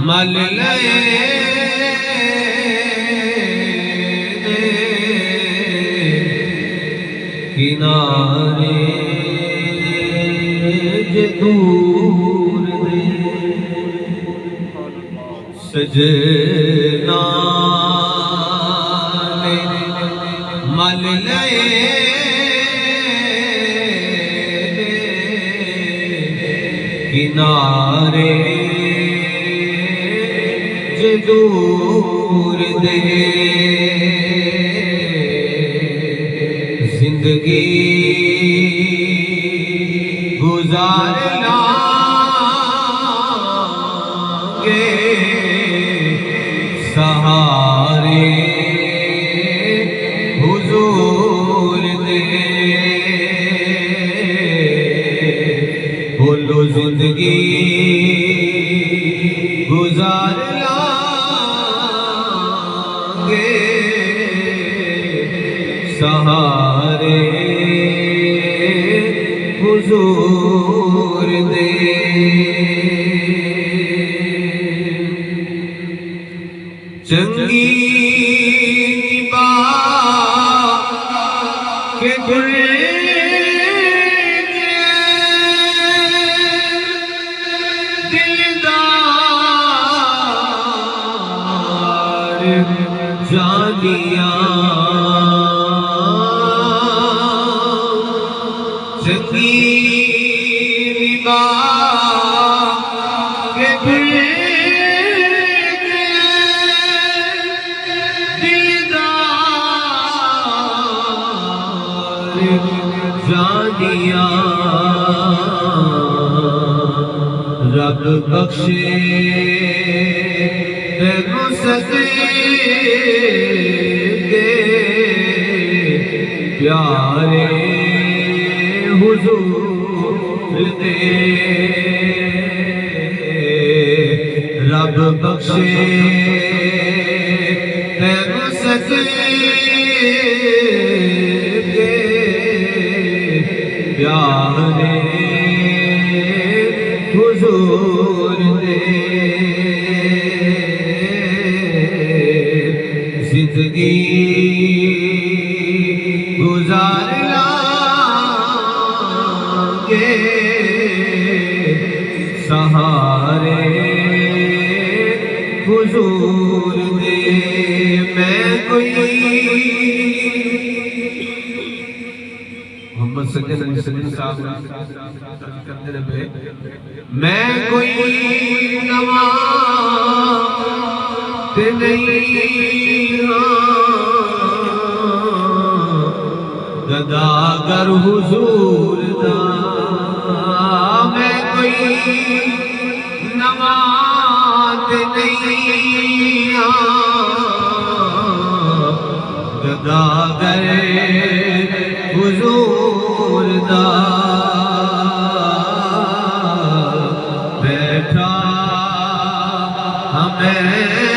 مل لئے کنارے جے دور دے سجنا نے مل لئے کنارے جے دور دے زندگی گزار لانگے سہارے حضور دے بولو زندگی گزار لانگے سہارے حضور دے چنگی نبا کے گل دلدار جانیاں چنگی نبا کے گل دلدار جانیاں رب بخشے تینو صدقے پیارے حضور دے رب بخشے تینو صدقے پیارے حضور دے زندگی گزار لانگے سہارے حضور دے میں کوئی محمد صلی اللہ علیہ وسلم صاحب کرتے رہے میں کوئی نواں تے نہیں گداگر حضور دا میں کوئی نواں تے نہیں گداگر حضور دا بیٹھا ہمیں